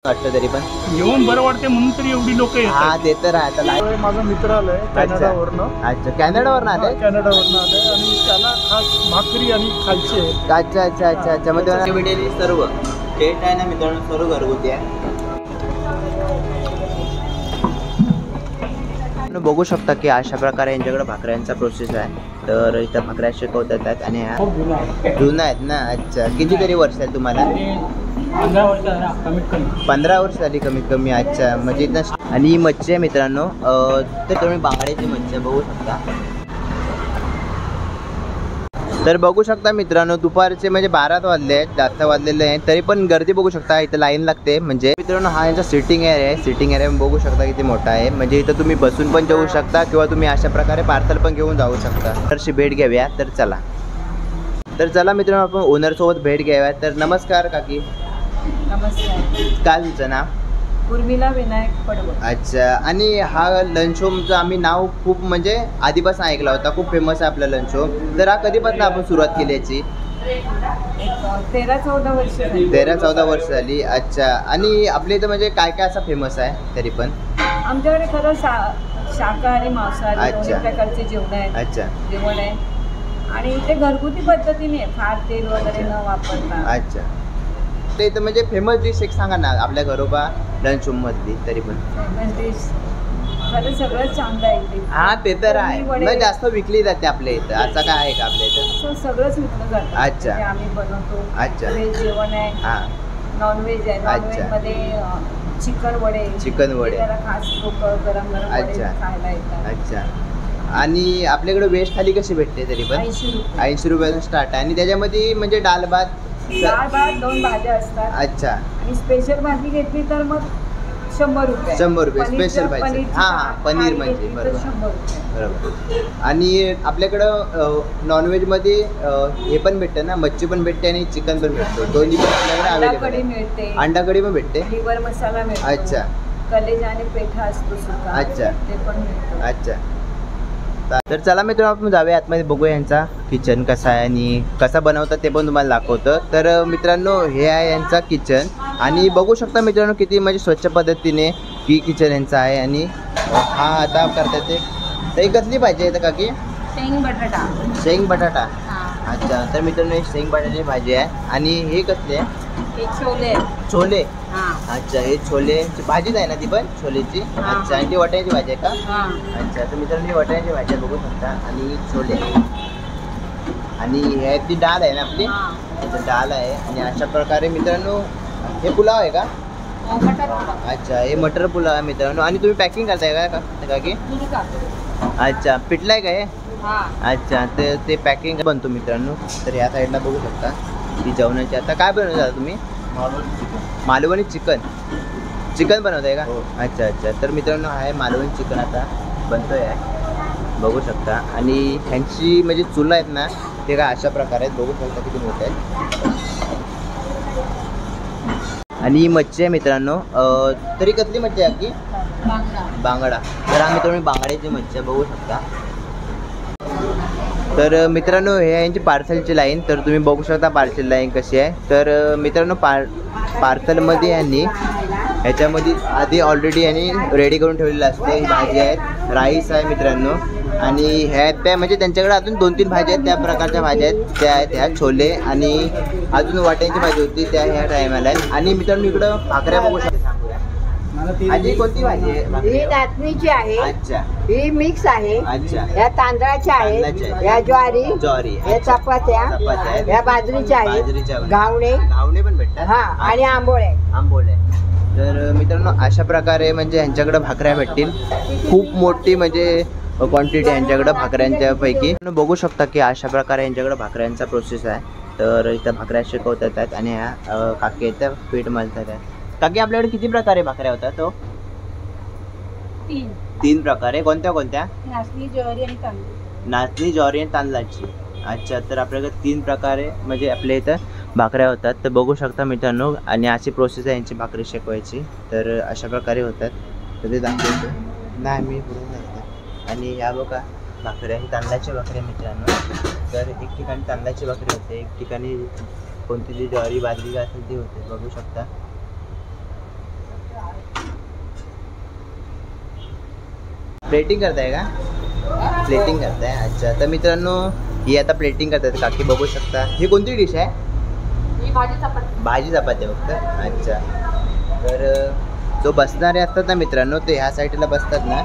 वाटतं तरी पण येऊन बरं वाटते म्हणून तरी एवढी लोक येतात. हा ते तर आहे. आता माझा मित्र आलाय कॅनडावरनं. अच्छा कॅनडावरनं आले. कॅनडावरनं आले आणि त्याला खास भाकरी आणि खायची आहे. अच्छा अच्छा अच्छा अच्छा मध्ये भेटेल सर्व टेस्ट आहे ना मित्रांनो, सर्व घरगुती आहे. बघू शकता की अशा प्रकारे यांच्याकडे भाकऱ्यांचा प्रोसेस आहे. तर इथं भाकऱ्या शिकवतात आहेत आणि जुना आहेत ना. अच्छा कितीतरी वर्ष आहे तुम्हाला? 15 वर्ष कमीत कमी 15 वर्ष झाली कमीत कमी. अच्छा म्हणजे इथं. आणि ही मच्छी आहे मित्रांनो, तर तुम्ही बांगड्याची मच्छी बघू शकता. तर बघू शकता मित्रांनो दुपारचे म्हणजे 12 वाजले आहेत, जास्त वाजलेले आहेत तरी पण गर्दी बघू शकता. इथं लाईन लागते. म्हणजे मित्रांनो हा यांचा सिटिंग एरिया आहे. सिटिंग एरिया बघू शकता किती मोठा आहे. म्हणजे इथं तुम्ही बसून पण जाऊ शकता किंवा तुम्ही अशा प्रकारे पार्सल पण घेऊन जाऊ शकता. तरशी भेट घ्याव्या. तर चला मित्रांनो आपण ओनर सोबत भेट घ्याव्या. तर नमस्कार काकी. नमस्कार. काय तुमचं नाव? उर्मिला विनायक पडवळ. अच्छा. आणि हा लंच होमचं आम्ही नाव खूप म्हणजे आधीपासून ऐकला होता, खूप फेमस आहे आपला लंच होम. तर हा कधीपासून आपण सुरुवात केली याची? 13-14 वर्ष झाली. 13-14 वर्ष झाली. अच्छा. आणि आपल्या इथं म्हणजे काय काय असं फेमस आहे तरी पण? आमच्याकडे खरं शाकाहारी मांसाहारी अच्छा. दोन्ही प्रकारचे जेवण आहे. अच्छा जेवण आहे आणि ते घरगुती पद्धतीने फार तेल वगैरे न वापरता. अच्छा. ते इथं म्हणजे फेमस डिश एक सांगा ना आपल्या घरोबा लंच होम मधली तरी पण. खरं सगळं चांगलं आहे इथे. हा ते तर आहे. मग जास्त विकली जाते आपल्या इथं. असं काय आहे का आपल्या इथं? सगळंच विकलं जातं. अच्छा. म्हणजे आम्ही बनवतो. अच्छा. व्हेज जेवण आहे. हा नॉनव्हेज आहे. नॉनव्हेज मध्ये चिकन वडे जरा खास लोक गरम गरम वडे खायला येतात. अच्छा. आणि आपल्याकडे व्हेज थाली कशी भेटते तरी पण? 80 रुपयापासून स्टार्ट आहे. आणि त्याच्यामध्ये म्हणजे डाळ भात 2 भाज्या असतात. अच्छा. आणि स्पेशल भाजी घेतली तर मग 100 रुपये. 100 रुपये स्पेशल भाजी. हां पनीर म्हणजे बरोबर. 100 रुपये बरोबर. आणि आपल्याकडं नॉनव्हेजमध्ये हे पण भेटतं ना, मच्छी पण भेटते आणि चिकन पण भेटतो. दोन्ही पण आपल्याकडे अवेलेबल मिळते. अंडा कढी पण भेटते. लिव्हर मसाला मिळतो. अच्छा. कलेजा आणि पेठा असतो सुका. अच्छा. ते पण मिळतं. अच्छा. तर चला मित्रांनो आपण जाऊया आतमध्ये, बघूया यांचा किचन कसा आहे आणि कसा बनवतात ते पण तुम्हाला दाखवतं. तर मित्रांनो हे आहे यांचा किचन आणि बघू शकता मित्रांनो किती म्हणजे स्वच्छ पद्धतीने की किचन यांचं आहे. आणि हा आता करतात ते. तर कसली भाजी आहे काकी? शेंग बटाटा. अच्छा. तर मित्रांनो ही शेंग बटाट्याची भाजी आहे. आणि हे कसले आहे? छोले. अच्छा. हे छोलेची भाजीच आहे ना ती पण छोलेची? अच्छा. आणि ती वाटाण्याची भाजी आहे का? अच्छा. तर मित्रांनो ही वाटाण्याची भाजी बघू शकता आणि छोले. आणि हे ती डाळ आहे ना आपली? डाळ आहे. आणि अशा प्रकारे मित्रांनो हे पुलाव आहे का? अच्छा. हे मटर पुलाव आहे मित्रांनो. आणि तुम्ही पॅकिंग करताय का की? अच्छा. पिठलं आहे का हे? अच्छा. तर ते पॅकिंग बनतो मित्रांनो. तर या साईडला बघू शकता ती जेवणाची. आता काय बनवता तुम्ही? मालवणी चिकन बनवताय का? अच्छा अच्छा. तर मित्रांनो आहे मालवणी चिकन आता बनतोय आहे बघू शकता. आणि ह्यांची म्हणजे चुला आहेत ना ते काय अशा प्रकारे आहेत बघू शकता किती मोठे आहेत. आणि ही मच्छी आहे मित्रांनो. तरी कसली मच्छी आहे की? बांगडा. तर आम्ही तुम्ही बांगड्याची मच्छी आहे बघू शकता. तर मित्रांनो हे आहे यांची पार्सलची लाईन. तर तुम्ही बघू शकता पार्सल लाईन कशी आहे. तर मित्रांनो पार्सलमध्ये यांनी ह्याच्यामध्ये आधी ऑलरेडी यांनी रेडी करून ठेवलेलं असतं. ही भाजी आहेत, राईस आहे मित्रांनो. आणि ह्या त्या म्हणजे त्यांच्याकडे अजून 2-3 भाज्या आहेत, त्या प्रकारच्या भाज्या आहेत. त्या आहेत ह्या छोले आणि अजून वाटाण्याची भाजी होती त्या ह्या टायमाला आहेत. आणि मित्रांनो इकडं भाकऱ्या बघू शकता. आजी कोणती भाजी आहे? ही नाचणीची आहे. अच्छा. ही मिक्स आहे. अच्छा. या तांदळाच्या आहेत. या ज्वारी. या चपात्या. या बाजरीच्या आहेत. घावणे पण भेटतात. हा. आणि आंबोळे. तर मित्रांनो अशा प्रकारे म्हणजे ह्यांच्याकडे भाकऱ्या भेटतील. खूप मोठी म्हणजे क्वांटिटी यांच्याकडे भाकऱ्यांच्या पैकी. बघू शकता की अशा प्रकारे यांच्याकडे भाकऱ्यांचा प्रोसेस आहे. तर इथं भाकऱ्या शिकवतात आहेत आणि ह्या काकी इथं पीठ मळतात आहेत. काकी आपल्याकडे किती प्रकारे भाकऱ्या होतात? तो 3 प्रकारे. कोणत्या? नाचणी, ज्वारी आणि तांदूळ. नाचणी, ज्वारी आणि तांदळाची. अच्छा. तर आपल्याकडे 3 प्रकारे म्हणजे आपल्या इथं भाकऱ्या होतात. तर बघू शकता मित्रांनो. आणि अशी प्रोसेस आहे यांची भाकरी शेकवायची. तर अशा प्रकारे होतात. तर ते दाखवतो नाही मी पुढे दाखवतो. आणि ह्या बघा भाकऱ्या ही तांदळाची भाकरी मित्रांनो. तर एक ठिकाणी तांदळाची भाकरी होते, एक ठिकाणी कोणती जी ज्वारी बाजरी असेल ती होते बघू शकता. प्लेटिंग करताय का? प्लेटिंग करताय, अच्छा. तर मित्रांनो ही आता प्लेटिंग करतात काकी, बघू शकता. ही कोणती डिश आहे? भाजी चपाती फक्त, अच्छा. तर जो बसणारे असतात ना मित्रांनो, ते ह्या साईडला बसतात ना,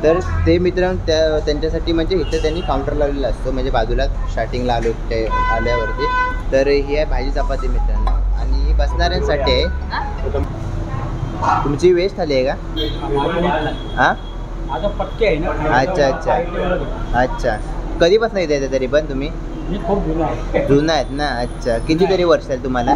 तर ते मित्रांनो त्यांच्यासाठी म्हणजे इथे त्यांनी काउंटर लावलेला असतो, म्हणजे बाजूला स्टार्टिंगला आल्यावरती. तर ही आहे भाजी चपाती मित्रांनो, आणि ही बसणाऱ्यांसाठी आहे. तुमची वेस्ट थाली आहे का? हां, आता पक्के आहे ना. अच्छा अच्छा अच्छा. कधीपासून येते तरी पण तुम्ही? मी खूप जुना आहे. जुना आहेत ना, अच्छा. किती तरी वर्ष आहे तुम्हाला?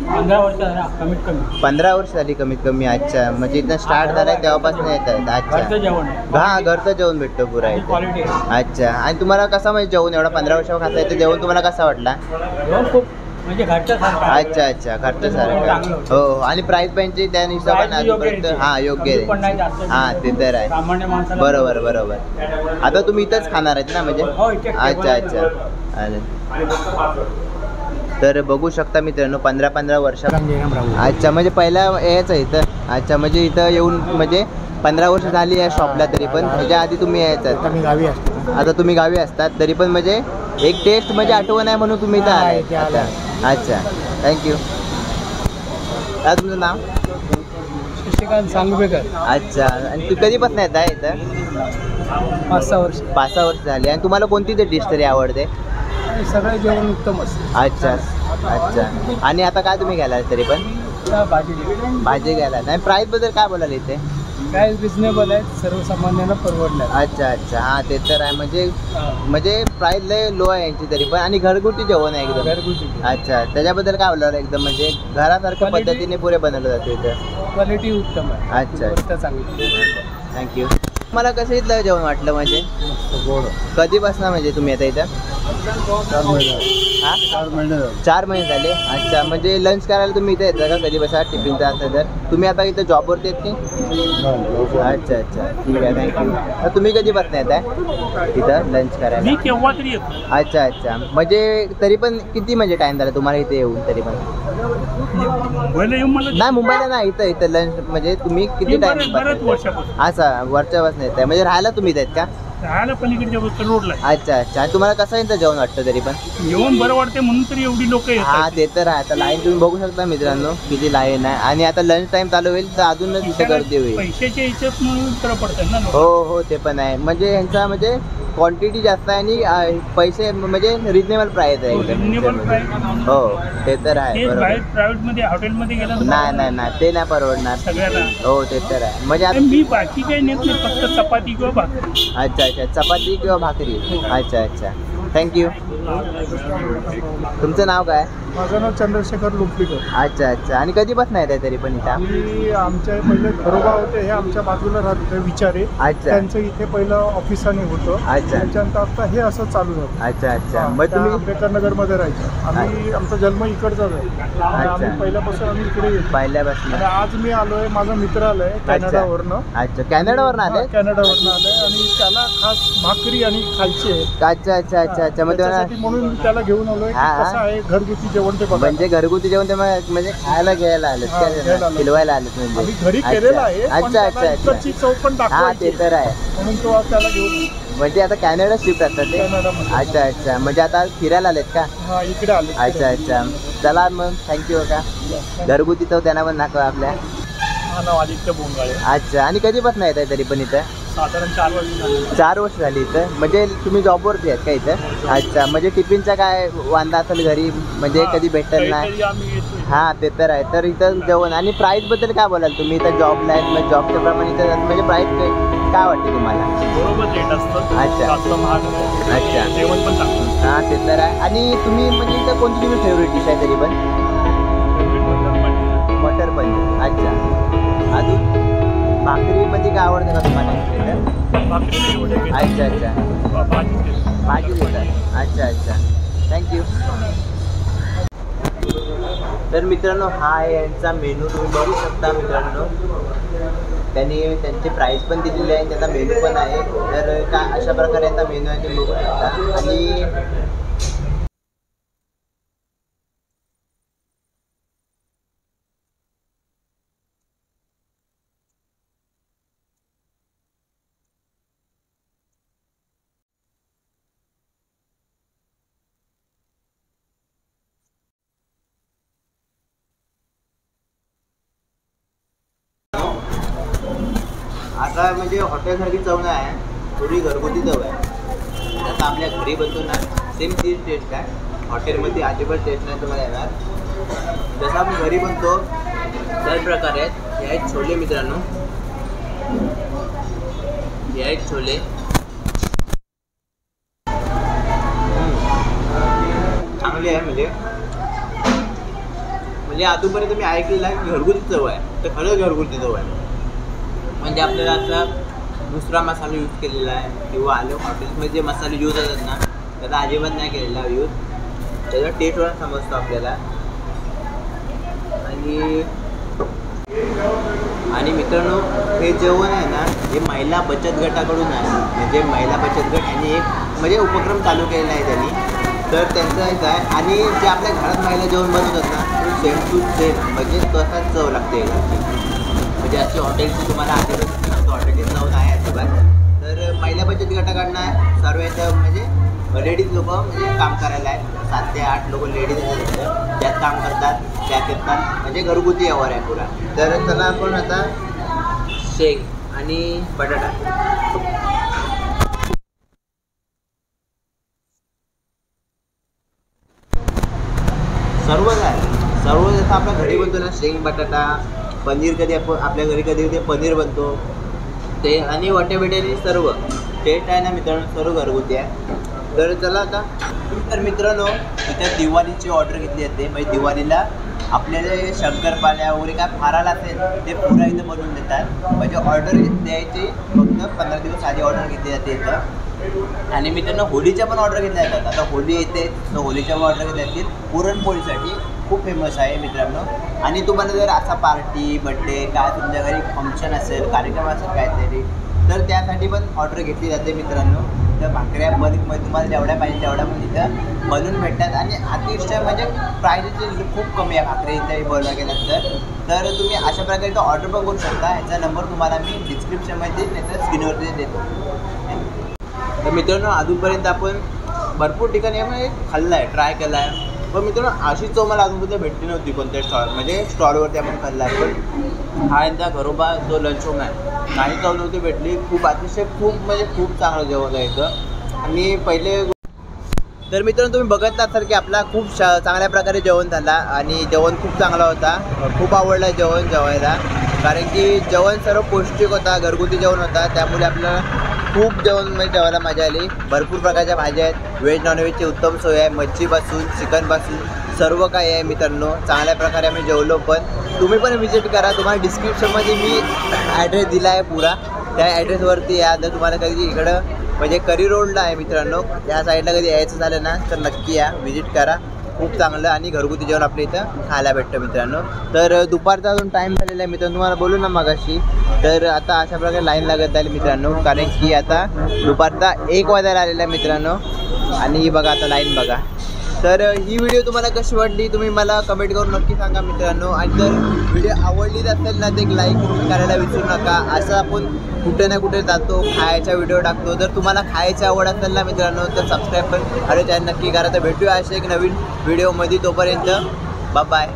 15 वर्ष झाला कमीत कमी. 15 वर्ष झाली कमीत कमी, अच्छा. म्हणजे इथं स्टार्ट झालंय तेव्हापासून येत आहेत, घरचं अच्छा. जेवण आहे. हा, घरचं जेवण भेटतो पुरा इथे, क्वालिटी आहे. अच्छा. आणि तुम्हाला कसं म्हणजे जेवण एवढा 15 वर्ष खाता येतं जेवण तुम्हाला कसा वाटला? जेवण खूप म्हणजे घरच्यासारखं आहे. अच्छा अच्छा, घरच्यासारखं. हो, आणि प्राईस पॉईंटची त्या हिशोबाने Price योग्य आजपर्यंत आहे. हा योग्य कमी पण नाही, जास्त आहे. नाही. हा, ते तर आहे. सामान्य माणसाला बरोबर बरोबर. आता तुम्ही इथंच खाणार आहेत ना म्हणजे? हो, इथे अच्छा अच्छा. अरे. तर बघू शकता मित्रांनो 15 वर्ष. अच्छा, म्हणजे पहिला यायचं इथं, अच्छा. म्हणजे इथं येऊन म्हणजे 15 वर्ष झाली या शॉपला, तरी पण ह्याच्या आधी तुम्ही यायचं? आम्ही गावी असतो. आता तुम्ही गावी असतात तरी पण म्हणजे एक टेस्ट म्हणजे आठवण आहे म्हणून तुम्ही इथं आलाय. अच्छा अच्छा, थँक्यू. काय तुमचं नाव? शशिकांत सांगवेकर. अच्छा. आणि तू कधीपासून येत आहे इथं? 5-6 वर्ष. 5-6 वर्ष झाली. आणि तुम्हाला कोणती ते डिश तरी आवडते? सगळं जेवण उत्तम असतं. अच्छा अच्छा. आणि आता काय तुम्ही घ्यायला तरी पण? भाजी घ्यायला. नाही, प्राईसबद्दल काय बोलाल इथे? काय रिजनेबल आहे, सर्वसामान्यांना परवडणार. अच्छा अच्छा, हां ते तर आहे. म्हणजे प्राईस लय लो आहे यांची तरी पण, आणि घरगुती जेवण आहे एकदम. घरगुती अच्छा, त्याच्याबद्दल काय बोलाल? एकदम म्हणजे घरासारख्या Quality- पद्धतीने पुरे बनवलं जातं इथं. क्वालिटी उत्तम आहे. अच्छा. गोष्ट चांगली. थँक्यू. मला कसं इथलं जेवण वाटलं म्हणजे? कधीपासून म्हणजे तुम्ही आता इथं? हां, 4 महिने झाले. अच्छा, म्हणजे लंच करायला तुम्ही इथे येता का कधी बसा टिफिनचा असं? तर तुम्ही आता इथं जॉबवरती येत की? अच्छा अच्छा, ठीक आहे, थँक्यू. तर तुम्ही कधीपासून येत आहे इथं लंच करायला? मी केव्हा तरी येतो. अच्छा अच्छा. म्हणजे तरी पण किती म्हणजे टाइम झाला तुम्हाला इथे येऊन तरी पण? मुंबईला येऊन मला नाही, मुंबईला नाही, इथं लंच म्हणजे तुम्ही किती टाइम? बऱ्याच वर्षापासून अच्छा, वरच्यापासून येत आहे म्हणजे राहायला तुम्ही इथे आहेत का? राहायला पलीकडच्या रोडला आहे. अच्छा अच्छा. आणि तुम्हाला कसं इथं जेवण वाटतं तरी पण? जेवण बरं वाटते म्हणून तरी एवढी लोक हा, येतात. ते तर आहे. आता लाईन तुम्ही बघू शकता मित्रांनो किती लाईन आहे, आणि आता लंच टाइम चालू होईल तर अजूनच तिथे गर्दी होईल. पैशाच्या याच्यात म्हणून बरं पडतात ना लोक. हो हो, ते पण आहे. म्हणजे यांचा म्हणजे क्वांटिटी जास्त आहे आणि पैसे म्हणजे रिजनेबल प्राइस आहे एकदम. Reasonable price. हो, ते तर आहे. तेच बरोबर. बाहेर प्रायव्हेट मध्ये हॉटेलमध्ये गेला तर नाही नाही नाही, ते नाही परवडणार. सगळ्याला. हो, ते तर आहे. म्हणजे आता मी बाकी काही नेत नाही, फक्त चपाती किंवा भाकरी. अच्छा अच्छा, चपाती किंवा भाकरी. अच्छा अच्छा, थँक्यू. तुमचं नाव काय? माझं नाव चंद्रशेखर लुपलीकर. अच्छा अच्छा. आणि कधीपासून येत आहे तरी पण इथं? आम्ही आमच्या पहिले घरोबा होते, हे आमच्या बाजूला राहत होते विचारे. अच्छा त्यांचं इथे पहिलं ऑफिसाने होतं. अच्छा. त्याच्यानंतर आता हे असं चालू झालं. अच्छा अच्छा. मग त्या तुम्ही आंबेडकर नगरमध्ये राहायचं. आमचा जन्म इकडचाच आहे. आम्ही पहिल्यापासून इकडे येतो. पहिल्यापासून? आणि आज मी आलोय, माझा मित्र आलाय कॅनडावरनं. अच्छा, कॅनडावरून आले? कॅनडावरनं आलाय, आणि त्याला खास भाकरी आणि खायची आहे. अच्छा अच्छा अच्छा अच्छा. मग त्याच्यासाठी म्हणून त्याला घेऊन आलोय. हा, हा. कसं आहे घरगुती जेवण ते बघा. म्हणजे घरगुती जेवण ते म्हणजे खायला घ्यायला आलेत हा, घ्यायला आलो. फिरवायला आलेत म्हणजे? आम्ही घरी अच्छा. केलेलं आहे, पण अच्छा त्याला अच्छा इकडची अच्छा. चव पण हा, दाखवायची ते तर आहे. म्हणून तो आज त्याला घेऊन म्हणजे आता कॅनडा शिफ्ट असतात ते? कॅनडामध्ये. अच्छा अच्छा. म्हणजे आता फिरायला आलेत का? हा, इकडे आले. अच्छा अच्छा. चला मग, थँक्यू का. घरगुती चव त्यांना पण दाखवा आपल्या. हा नाव आदित्य बोंगाळे. अच्छा. आणि कधीपासून येत आहे तरी पण इथं? साधारण 4 वर्ष झाली. 4 वर्ष झाली इथं. म्हणजे तुम्ही जॉबवरती आहेत का इथं? अच्छा. म्हणजे टिफिनचा काय वांदा असेल घरी, म्हणजे कधी भेटत नाही? कधीतरी आम्ही येतोय. हां, ते तर आहे. तर इथं जेवण आणि प्राईसबद्दल काय बोलाल तुम्ही? इथं जॉबला आहेत, मग जॉबच्या प्रमाणे इथं म्हणजे प्राईस काय वाटते तुम्हाला? बरोबर रेट असतं. अच्छा. जास्त महाग नाही. अच्छा. जेवण पण चांगलं. हां, ते तर आहे. आणि तुम्ही म्हणजे इथं कोणती तुम्ही फेवरेट डिश आहे तरी पण? मटर पनीर. अच्छा. अजून भाकरीमध्ये काय आवडतं का तुम्हाला इथं? भाकरी नाही एवढे. अच्छा अच्छा. भाजी देतो. भाजी देतात. अच्छा अच्छा, थँक्यू. तर मित्रांनो, हा आहे यांचा मेनू. तुम्ही बघू शकता मित्रांनो, त्यांनी त्यांची प्राईस पण दिलेली आहे, त्यांचा मेनू पण आहे. तर काय अशा प्रकारे यांचा मेनू आहे, तुम्ही बघू शकता. आणि आता म्हणजे हॉटेलसारखी चव नाही आहे, थोडी घरगुती चव आहे. जसं आपल्या घरी बनतो ना सेम तीच टेस्ट आहे. हॉटेलमध्ये अजिबात टेस्ट नाही तुम्हाला येणार. जसं आपण घरी बनतो त्याच प्रकारे आहेत. हे आहेत छोले मित्रांनो, हे आहेत छोले. चांगले आहे म्हणजे अजूनपर्यंत मी ऐकलेलं आहे की घरगुती चव आहे, तर खरंच घरगुती चव आहे. म्हणजे आपल्याला असा दुसरा मसाला यूज केलेला आहे किंवा आले हॉटेल्समध्ये जे मसाले यूज होतात ना त्याचा अजिबात नाही केलेला यूज. त्याचा टेस्टवर समजतो आपल्याला. आणि मित्रांनो हे जेवण आहे ना हे महिला बचत गटाकडून आहे. म्हणजे महिला बचत गट यांनी एक म्हणजे उपक्रम चालू केलेला आहे त्यांनी. तर त्यांचं एक आहे आणि जे आपल्या घरात महिला जेवण बनवतात ना ते सेम टू सेम म्हणजे तसाच चव लागते. म्हणजे अशी हॉटेलची तुम्हाला अजिबात हॉटेलची चव नाही अजिबात. तर महिला बचत गटाकडनं सर्व याचं म्हणजे लेडीज लोक म्हणजे काम करायला आहेत. 7 ते 8 लोक लेडीज आहेत त्यात काम करतात, त्यात येतात. म्हणजे घरगुती व्यवहार आहे पुरा. तर चला आपण आता शेंग आणि बटाटा सर्वच आहे. सर्व जसं आपल्या घरी बनतो ना शेंग बटाटा, पनीर कधी आपण आपल्या घरी कधी पनीर बनतो ते आणि वटेबेटेने सर्व टेस्ट आहे ना मित्रांनो सर्व घरगुती आहे. तर चला आता तर मित्रांनो इथे दिवाळीची ऑर्डर घेतली जाते. म्हणजे दिवाळीला आपल्याला शंकरपाळ्या वगैरे काय फाराला असेल ते पुरा इथं बनवून देतात. म्हणजे ऑर्डर द्यायची फक्त 15 दिवस आधी ऑर्डर घेतली जाते इथं. आणि मित्रांनो होळीच्या पण ऑर्डर घेतल्या जातात. आता होळी येते तर होळीच्या पण ऑर्डर घेतल्या जातील. पुरणपोळीसाठी खूप फेमस आहे मित्रांनो. आणि तुम्हाला जर असा पार्टी बड्डे काय तुमच्या घरी फंक्शन असेल कार्यक्रम असेल काहीतरी तर त्यासाठी पण ऑर्डर घेतली जाते मित्रांनो. तर भाकऱ्या बल्कमध्ये तुम्हाला जेवढ्या पाहिजे तेवढ्या पण इथं बनवून भेटतात. आणि अतिशय म्हणजे प्राईजची खूप कमी आहे भाकरी इथं बोलवा गेल्यानंतर. तर तुम्ही अशा प्रकारे इथं ऑर्डर पण करू शकता. ह्याचा नंबर तुम्हाला मी डिस्क्रिप्शनमध्ये नाही तर स्क्रीनवरती देतो. तर मित्रांनो अजूनपर्यंत आपण भरपूर ठिकाणी खाल्लं आहे, ट्राय केला आहे. पण मित्रांनो अशी चव मला अजूनपर्यंत भेटली नव्हती कोणत्या स्टॉल म्हणजे स्टॉलवरती आपण खाल्ला आहे. पण हा यांचा घरोबा जो लंच होम आहे काही चव नव्हती भेटली. खूप अतिशय खूप चांगलं जेवण आहे इथं. आणि पहिले तर मित्रांनो तुम्ही बघत असाल की आपला खूप चांगल्या प्रकारे जेवण झाला आणि जेवण खूप चांगला होता. खूप आवडलं जेवण जेवायला. कारण की जेवण सर्व पौष्टिक होता, घरगुती जेवण होता. त्यामुळे आपल्याला खूप जेवण म्हणजे जेवायला मजा आली. भरपूर प्रकारच्या भाज्या आहेत, व्हेज नॉनव्हेजची उत्तम सोय आहे. मच्छीपासून चिकनपासून सर्व काही आहे मित्रांनो. चांगल्या प्रकारे आम्ही जेवलो. पण तुम्ही पण व्हिजिट करा. तुम्हाला डिस्क्रिप्शनमध्ये मी ॲड्रेस दिला आहे पुरा. त्या ॲड्रेसवरती या. जर तुम्हाला कधी इकडं म्हणजे करी रोडला आहे मित्रांनो त्या साईडला कधी यायचं झालं ना तर नक्की या, व्हिजिट करा. खूप चांगलं आणि घरगुती जेवण आपल्या इथं खायला भेटतं मित्रांनो. तर दुपारचा अजून टाईम झालेला आहे मित्रांनो तुम्हाला बोलू ना मगाशी. तर आता अशा प्रकारे लाईन लागत जाईल मित्रांनो. कारण की आता दुपारचा 1 वाजायला आलेला आहे मित्रांनो. आणि बघा आता लाईन बघा. तर ही व्हिडिओ तुम्हाला कशी वाटली तुम्ही मला कमेंट करून नक्की सांगा मित्रांनो. आणि जर व्हिडिओ आवडलीच असेल ना तर एक लाईक करायला विसरू नका. असं आपण कुठे ना कुठे जातो खायचा व्हिडिओ टाकतो. जर तुम्हाला खायची आवड असेल ना मित्रांनो तर सबस्क्राईब पण अरे चॅनल नक्की करा. तर भेटूया अशा एक नवीन व्हिडिओमध्ये. तोपर्यंत बाय बाय.